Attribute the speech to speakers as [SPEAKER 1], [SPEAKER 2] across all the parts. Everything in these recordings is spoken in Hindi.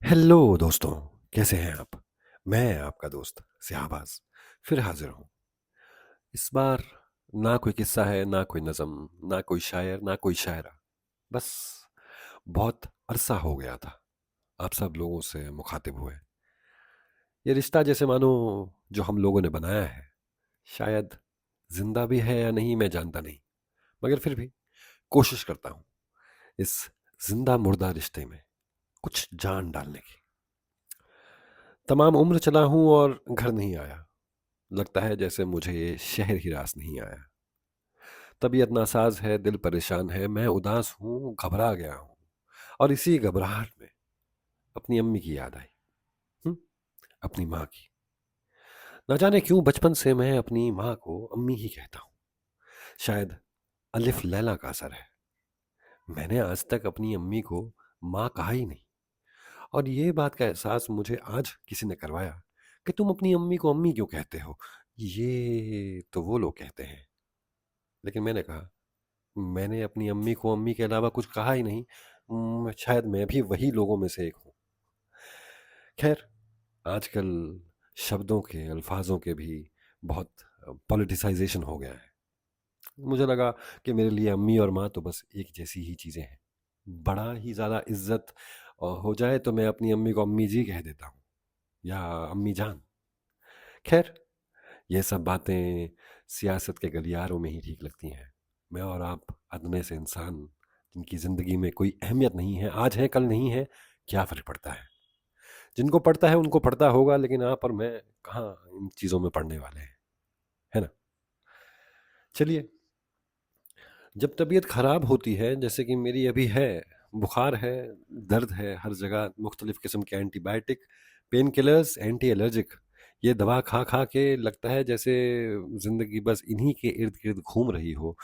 [SPEAKER 1] हेलो दोस्तों, कैसे हैं आप? मैं आपका दोस्त सियाबाज फिर हाजिर हूँ। इस बार ना कोई किस्सा है, ना कोई नज़म, ना कोई शायर, ना कोई शायरा। बस बहुत अरसा हो गया था आप सब लोगों से मुखातिब हुए। ये रिश्ता जैसे मानो जो हम लोगों ने बनाया है, शायद जिंदा भी है या नहीं मैं जानता नहीं, मगर फिर भी कोशिश करता हूँ इस जिंदा मुर्दा रिश्ते में कुछ जान डालने की। तमाम उम्र चला हूँ और घर नहीं आया। लगता है जैसे मुझे ये शहर ही रास नहीं आया। तबीयत नासाज है, दिल परेशान है, मैं उदास हूँ, घबरा गया हूँ। और इसी घबराहट में अपनी अम्मी की याद आई। हम्म, अपनी माँ की। ना जाने क्यों बचपन से मैं अपनी माँ को अम्मी ही कहता हूँ। शायद अलिफ लैला का असर है। मैंने आज तक अपनी अम्मी को माँ कहा ही नहीं। और ये बात का एहसास मुझे आज किसी ने करवाया कि तुम अपनी अम्मी को अम्मी क्यों कहते हो। ये तो वो लोग कहते हैं। लेकिन मैंने कहा, मैंने अपनी अम्मी को अम्मी के अलावा कुछ कहा ही नहीं। शायद मैं भी वही लोगों में से एक हूँ। खैर, आजकल शब्दों के, अल्फाजों के भी बहुत पॉलिटिसाइजेशन हो गया है। मुझे लगा कि मेरे लिए अम्मी और माँ तो बस एक जैसी ही चीज़ें हैं। बड़ा ही ज़्यादा इज्जत हो जाए तो मैं अपनी अम्मी को अम्मी जी कह देता हूँ, या अम्मी जान। खैर, ये सब बातें सियासत के गलियारों में ही ठीक लगती हैं। मैं और आप अदने से इंसान जिनकी ज़िंदगी में कोई अहमियत नहीं है, आज है कल नहीं है, क्या फ़र्क पड़ता है? जिनको पड़ता है उनको पड़ता होगा, लेकिन आप और मैं कहाँ इन चीज़ों में पड़ने वाले हैं, है ना? चलिए, जब तबीयत ख़राब होती है जैसे कि मेरी अभी है, बुखार है, दर्द है हर जगह, मुख्तलिफ़ किस्म के antibiotic, pain killers, anti allergic, ये दवा खा खा के लगता है जैसे ज़िंदगी बस इन्हीं के इर्द गिर्द घूम रही हो।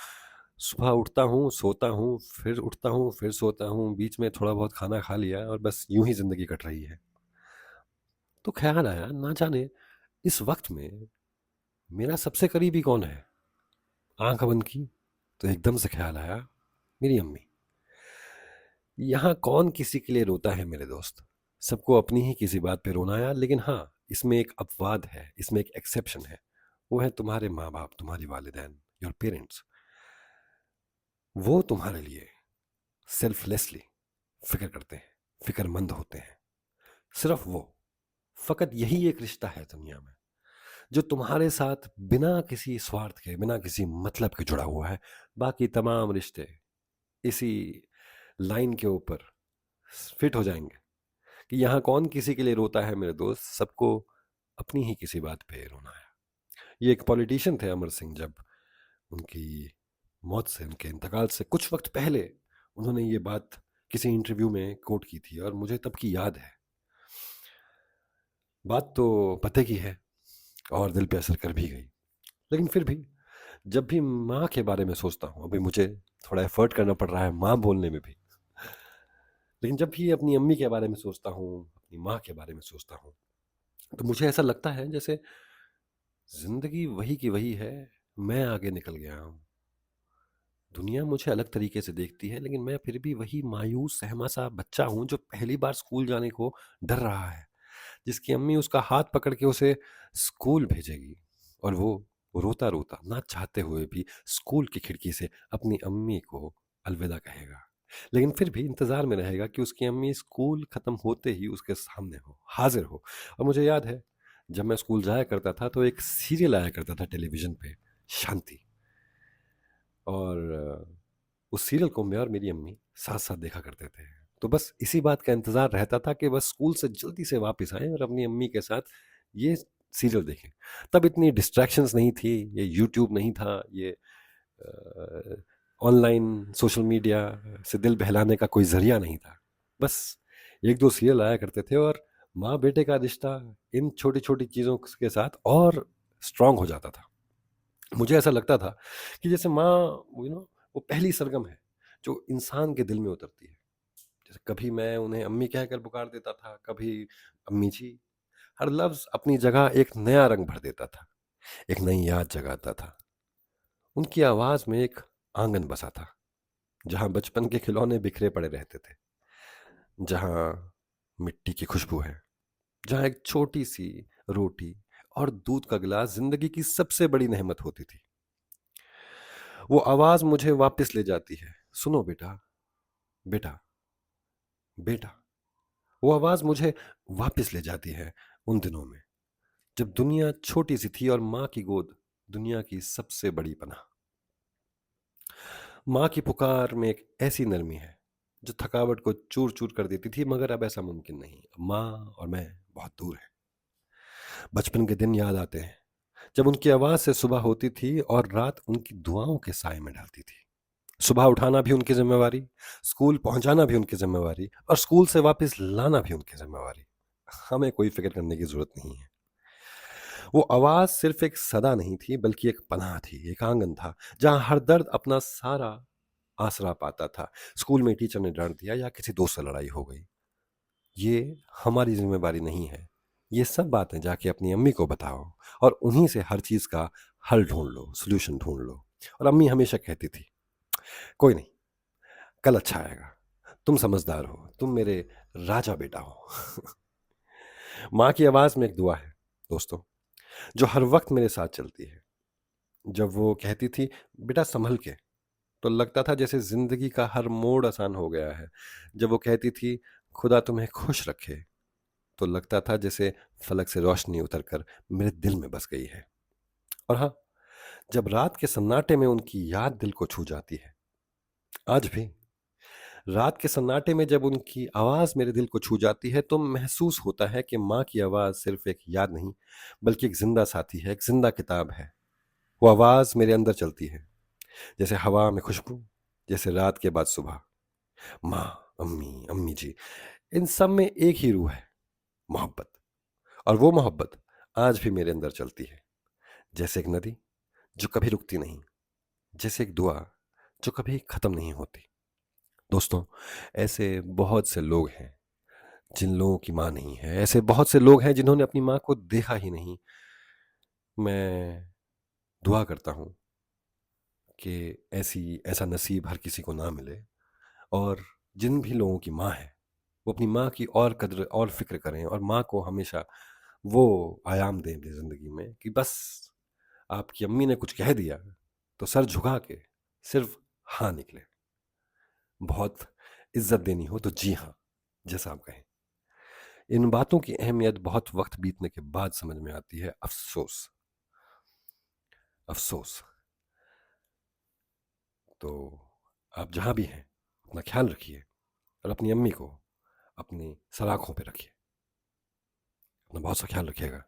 [SPEAKER 1] सुबह उठता हूँ, सोता हूँ, फिर उठता हूँ, फिर सोता हूँ, बीच में थोड़ा बहुत खाना खा लिया और बस यूं ही ज़िंदगी कट रही है। तो ख्याल आया, ना जाने इस वक्त में मेरा सबसे करीबी कौन है। आंख बंद की तो एकदम से ख्याल आया, मेरी अम्मी। यहाँ कौन किसी के लिए रोता है मेरे दोस्त? सबको अपनी ही किसी बात पे रोना आया, लेकिन हाँ, इसमें एक अपवाद है, इसमें एक एक्सेप्शन है। वो है तुम्हारे माँ बाप, तुम्हारे वालिदैन, योर पेरेंट्स। वो तुम्हारे लिए सेल्फलेसली फिक्र करते हैं, फिक्रमंद होते हैं। सिर्फ वो, फकत यही एक रिश्ता है दुनिया में जो तुम्हारे साथ बिना किसी स्वार्थ के, बिना किसी मतलब के जुड़ा हुआ है। बाकी तमाम रिश्ते इसी लाइन के ऊपर फिट हो जाएंगे कि यहाँ कौन किसी के लिए रोता है मेरे दोस्त, सबको अपनी ही किसी बात पे रोना है। ये एक पॉलिटिशियन थे अमर सिंह, जब उनकी मौत से, उनके इंतकाल से कुछ वक्त पहले उन्होंने ये बात किसी इंटरव्यू में कोट की थी और मुझे तब की याद है। बात तो पते की है और दिल पे असर कर भी गई। लेकिन फिर भी जब भी माँ के बारे में सोचता हूँ, अभी मुझे थोड़ा एफर्ट करना पड़ रहा है माँ बोलने में भी, लेकिन जब भी अपनी अम्मी के बारे में सोचता हूँ, अपनी माँ के बारे में सोचता हूँ, तो मुझे ऐसा लगता है जैसे जिंदगी वही की वही है, मैं आगे निकल गया हूँ। दुनिया मुझे अलग तरीके से देखती है, लेकिन मैं फिर भी वही मायूस सहमा सा बच्चा हूँ जो पहली बार स्कूल जाने को डर रहा है, जिसकी अम्मी उसका हाथ पकड़ के उसे स्कूल भेजेगी और वो रोता रोता ना चाहते हुए भी स्कूल की खिड़की से अपनी अम्मी को अलविदा कहेगा। लेकिन फिर भी इंतज़ार में रहेगा कि उसकी अम्मी स्कूल ख़त्म होते ही उसके सामने हो, हाजिर हो। और मुझे याद है, जब मैं स्कूल जाया करता था तो एक सीरियल आया करता था टेलीविज़न पे, शांति। और उस सीरियल को मैं और मेरी अम्मी साथ साथ देखा करते थे। तो बस इसी बात का इंतज़ार रहता था कि बस स्कूल से जल्दी से वापस आएँ और अपनी अम्मी के साथ ये सीरियल देखें। तब इतनी डिस्ट्रैक्शंस नहीं थी, ये यूट्यूब नहीं था, ये ऑनलाइन सोशल मीडिया से दिल बहलाने का कोई ज़रिया नहीं था। बस 1-2 सीरियल आया करते थे और माँ बेटे का रिश्ता इन छोटी-छोटी चीज़ों के साथ और स्ट्रॉन्ग हो जाता था। मुझे ऐसा लगता था कि जैसे माँ, वो पहली सरगम है जो इंसान के दिल में उतरती है। जैसे कभी मैं उन्हें अम्मी कहकर पुकार देता था, कभी अम्मी जी। हर लफ्ज अपनी जगह एक नया रंग भर देता था, एक नई याद जगाता था। उनकी आवाज में एक आंगन बसा था जहां बचपन के खिलौने बिखरे पड़े रहते थे, जहां मिट्टी की खुशबू है, जहाँ एक छोटी सी रोटी और दूध का गिलास जिंदगी की सबसे बड़ी नेमत होती थी। वो आवाज मुझे वापस ले जाती है, सुनो बेटा, बेटा, बेटा। वो आवाज मुझे वापस ले जाती है उन दिनों में, जब दुनिया छोटी सी थी और माँ की गोद दुनिया की सबसे बड़ी पनाह। माँ की पुकार में एक ऐसी नरमी है जो थकावट को चूर चूर कर देती थी, मगर अब ऐसा मुमकिन नहीं। माँ और मैं बहुत दूर हैं। बचपन के दिन याद आते हैं, जब उनकी आवाज से सुबह होती थी और रात उनकी दुआओं के साए में ढलती थी। सुबह उठाना भी उनकी जिम्मेवारी, स्कूल पहुंचाना भी उनकी जिम्मेवारी, और स्कूल से वापस लाना भी उनकी जिम्मेवारी। हमें कोई फिक्र करने की जरूरत नहीं है। वो आवाज सिर्फ एक सदा नहीं थी, बल्कि एक पनाह थी, एक आंगन था जहां हर दर्द अपना सारा आसरा पाता था। स्कूल में टीचर ने डांट दिया या किसी दोस्त से लड़ाई हो गई, ये हमारी जिम्मेवारी नहीं है। ये सब बातें जाके अपनी अम्मी को बताओ और उन्हीं से हर चीज का हल ढूंढ लो, सोल्यूशन ढूंढ लो। और अम्मी हमेशा कहती थी, कोई नहीं, कल अच्छा आएगा, तुम समझदार हो, तुम मेरे राजा बेटा हो। माँ की आवाज में एक दुआ है दोस्तों, जो हर वक्त मेरे साथ चलती है। जब वो कहती थी, बेटा संभल के, तो लगता था जैसे जिंदगी का हर मोड़ आसान हो गया है। जब वो कहती थी, खुदा तुम्हें खुश रखे, तो लगता था जैसे फलक से रोशनी उतरकर मेरे दिल में बस गई है। और हाँ, जब रात के सन्नाटे में उनकी याद दिल को छू जाती है, आज भी रात के सन्नाटे में जब उनकी आवाज मेरे दिल को छू जाती है, तो महसूस होता है कि माँ की आवाज सिर्फ एक याद नहीं, बल्कि एक जिंदा साथी है, एक जिंदा किताब है। वो आवाज मेरे अंदर चलती है, जैसे हवा में खुशबू, जैसे रात के बाद सुबह। माँ, अम्मी, अम्मी जी, इन सब में एक ही रूह है, मोहब्बत। और वो मोहब्बत आज भी मेरे अंदर चलती है, जैसे एक नदी जो कभी रुकती नहीं, जैसे एक दुआ जो कभी खत्म नहीं होती। दोस्तों, ऐसे बहुत से लोग हैं जिन लोगों की माँ नहीं है, ऐसे बहुत से लोग हैं जिन्होंने अपनी माँ को देखा ही नहीं। मैं दुआ करता हूँ कि ऐसा नसीब हर किसी को ना मिले, और जिन भी लोगों की माँ है वो अपनी माँ की और कद्र और फिक्र करें, और माँ को हमेशा वो आयाम दें अपनी जिंदगी में कि बस आपकी अम्मी ने कुछ कह दिया तो सर झुका के सिर्फ हाँ निकले। बहुत इज्जत देनी हो तो जी हाँ, जैसा आप कहें। इन बातों की अहमियत बहुत वक्त बीतने के बाद समझ में आती है। अफसोस, अफसोस। तो आप जहां भी हैं, अपना ख्याल रखिए और अपनी अम्मी को अपनी सलाखों पे रखिए। अपना बहुत सा ख्याल रखिएगा।